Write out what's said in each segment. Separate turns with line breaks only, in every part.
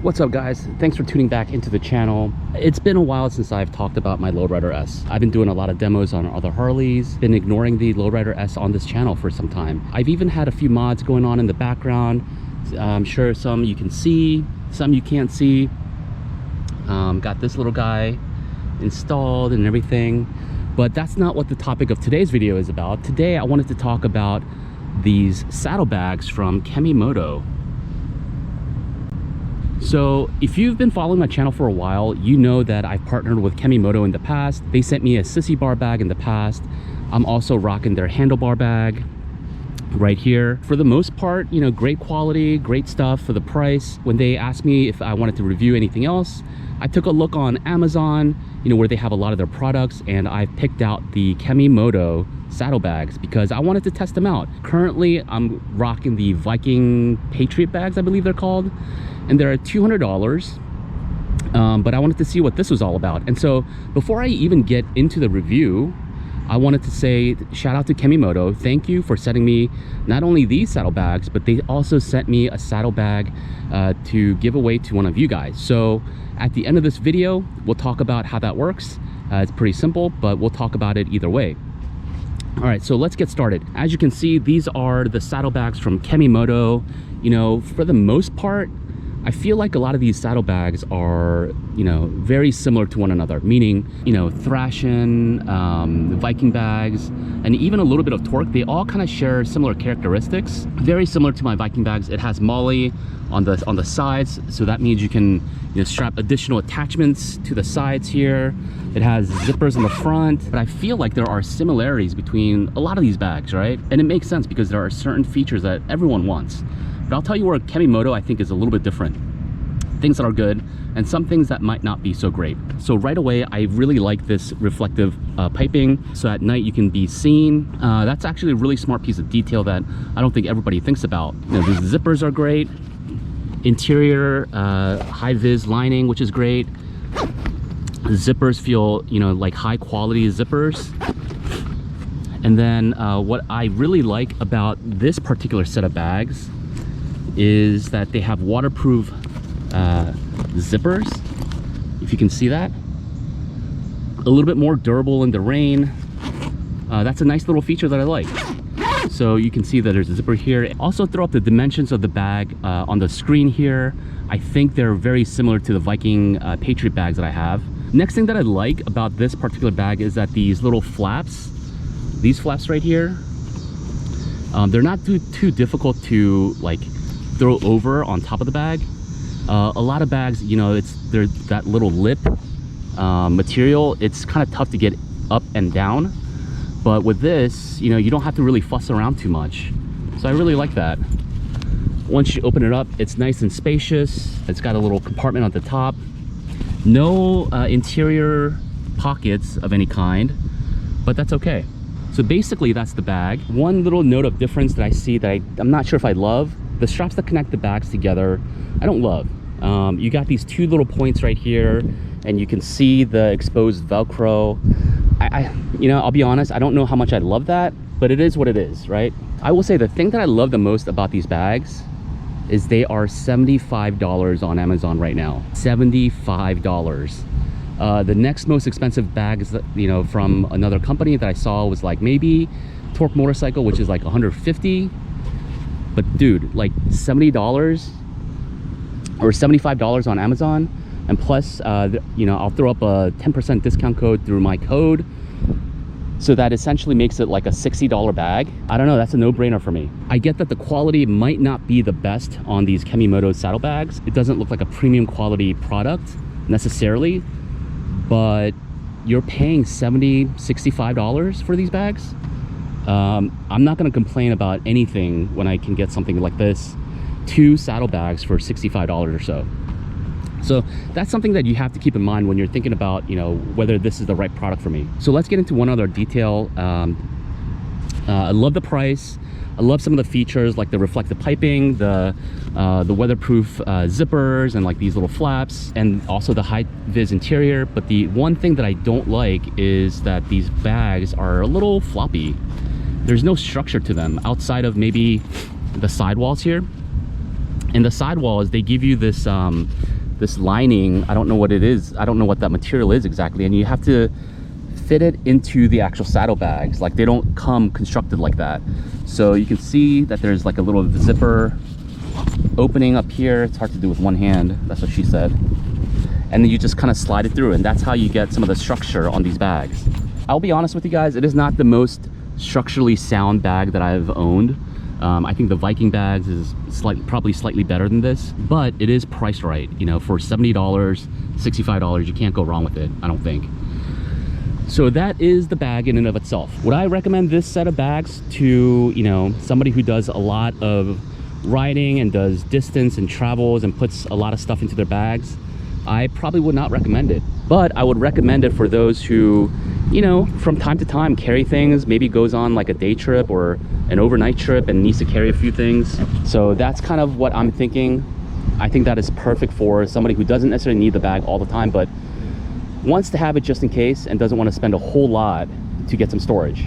What's up guys, thanks for tuning back into the channel. It's been a while since I've talked about my Lowrider S. I've been doing a lot of demos on other Harleys, been ignoring the Lowrider S on this channel for some time. I've even had a few mods going on in the background. I'm sure some you can see, some you can't see. Got this little guy installed and everything, but that's not what the topic of today's video is about. Today I wanted to talk about these saddlebags from Kemimoto. So if you've been following my channel for a while, you know that I've partnered with Kemimoto in the past. They sent me a sissy bar bag in the past. I'm also rocking their handlebar bag right here. For the most part, you know, great quality, great stuff for the price. When they asked me if I wanted to review anything else, I took a look on Amazon, you know, where they have a lot of their products, and I picked out the Kemimoto saddlebags because I wanted to test them out. Currently, I'm rocking the Viking Patriot bags, I believe they're called. And they're $200, but I wanted to see what this was all about. And so before I even get into the review, I wanted to say shout out to Kemimoto. Thank you for sending me not only these saddlebags, but they also sent me a saddlebag to give away to one of you guys. So at the end of this video, we'll talk about how that works. It's pretty simple, but we'll talk about it either way. All right, so let's get started. As you can see, these are the saddlebags from Kemimoto. You know, for the most part, I feel like a lot of these saddlebags are, you know, very similar to one another, meaning, you know, Thrashin, Viking bags, and even a little bit of Torque. They all kind of share similar characteristics. Very similar to my Viking bags. It has MOLLE on the sides, so that means you can, you know, strap additional attachments to the sides here. It has zippers on the front, but I feel like there are similarities between a lot of these bags, right? And it makes sense because there are certain features that everyone wants. But I'll tell you where Kemimoto I think is a little bit different. Things that are good and some things that might not be so great. So right away, I really like this reflective piping. So at night you can be seen. That's actually a really smart piece of detail that I don't think everybody thinks about. You know, the zippers are great. Interior high vis lining, which is great. The zippers feel, you know, like high quality zippers. And then what I really like about this particular set of bags is that they have waterproof zippers, if you can see that. A little bit more durable in the rain. That's a nice little feature that I like. So you can see that there's a zipper here. Also throw up the dimensions of the bag on the screen here. I think they're very similar to the Viking Patriot bags that I have. Next thing that I like about this particular bag is that these little flaps, these flaps right here, they're not too difficult to like throw over on top of the bag. A lot of bags, you know, there's that little lip material. It's kind of tough to get up and down, but with this, you know, you don't have to really fuss around too much. So I really like that. Once you open it up, it's nice and spacious. It's got a little compartment on the top. No interior pockets of any kind, but that's okay. So basically that's the bag. One little note of difference that I see that I'm not sure if I love: the straps that connect the bags together, I don't love. You got these two little points right here, and you can see the exposed Velcro. You know, I'll be honest, I don't know how much I love that, but it is what it is, right? I will say the thing that I love the most about these bags is they are $75 on Amazon right now. $75. The next most expensive bags that, you know, from another company that I saw was like maybe Torque Motorcycle, which is like $150. But dude, like $70 or $75 on Amazon, and plus you know, I'll throw up a 10% discount code through my code, so that essentially makes it like a $60 bag. I don't know, that's a no-brainer for me. I get that the quality might not be the best on these Kemimoto saddlebags. It doesn't look like a premium quality product necessarily, but you're paying $70, $65 for these bags. I'm not going to complain about anything when I can get something like this, 2 saddlebags for $65 or so. So that's something that you have to keep in mind when you're thinking about, you know, whether this is the right product for me. So let's get into one other detail. I love the price. I love some of the features like the reflective piping, the weatherproof zippers, and like these little flaps, and also the high vis interior. But the one thing that I don't like is that these bags are a little floppy. There's no structure to them outside of maybe the sidewalls here. And the sidewalls, they give you this this lining. I don't know what it is. I don't know what that material is exactly, and you have to fit it into the actual saddlebags. Like, they don't come constructed like that. So you can see that there's like a little zipper opening up here. It's hard to do with one hand, that's what she said. And then you just kind of slide it through, and that's how you get some of the structure on these bags. I'll be honest with you guys, it is not the most structurally sound bag that I've owned. I think the Viking bags is probably slightly better than this, but it is priced right. You know, for $70, $65, you can't go wrong with it, I don't think. So that is the bag in and of itself. Would I recommend this set of bags to, you know, somebody who does a lot of riding and does distance and travels and puts a lot of stuff into their bags? I probably would not recommend it, but I would recommend it for those who, you know, from time to time carry things, maybe goes on like a day trip or an overnight trip and needs to carry a few things. So that's kind of what I'm thinking. I think that is perfect for somebody who doesn't necessarily need the bag all the time, but wants to have it just in case and doesn't want to spend a whole lot to get some storage.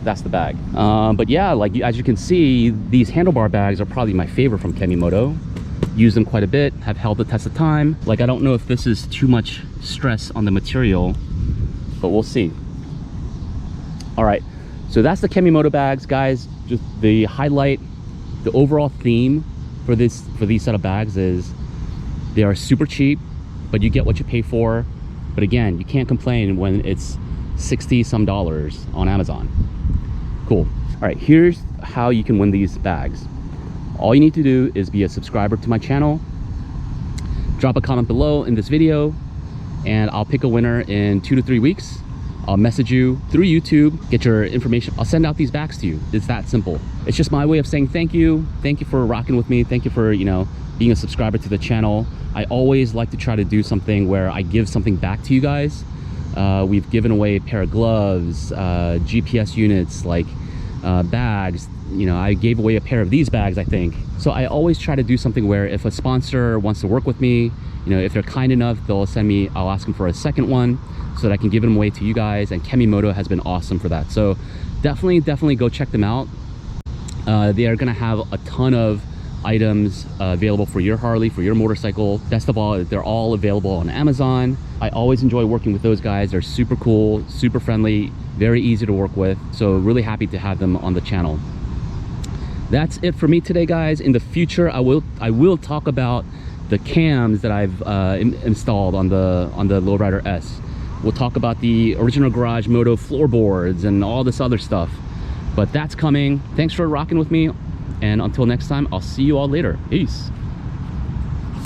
That's the bag. But yeah, like as you can see, these handlebar bags are probably my favorite from Kemimoto. Use them quite a bit, have held the test of time. Like, I don't know if this is too much stress on the material, but we'll see. All right, so that's the Kemimoto bags, guys. Just the highlight, the overall theme for these set of bags is they are super cheap, but you get what you pay for. But again, you can't complain when it's 60 some dollars on Amazon. Cool. All right, here's how you can win these bags. All you need to do is be a subscriber to my channel, drop a comment below in this video, and I'll pick a winner in 2 to 3 weeks. I'll message you through YouTube, get your information. I'll send out these bags to you. It's that simple. It's just my way of saying thank you. Thank you for rocking with me. Thank you for, you know, being a subscriber to the channel. I always like to try to do something where I give something back to you guys. We've given away a pair of gloves, GPS units, like bags. You know, I gave away a pair of these bags, I think. So I always try to do something where if a sponsor wants to work with me, you know, if they're kind enough, they'll send me, I'll ask them for a second one so that I can give them away to you guys. And Kemimoto has been awesome for that. So definitely go check them out. They are gonna have a ton of items available for your Harley, for your motorcycle. Best of all, they're all available on Amazon. I always enjoy working with those guys. They're super cool, super friendly, very easy to work with. So really happy to have them on the channel. That's it for me today, guys. In the future, I will talk about the cams that I've installed on the Lowrider S. We'll talk about the original Garage Moto floorboards and all this other stuff. But that's coming. Thanks for rocking with me. And until next time, I'll see you all later. Peace.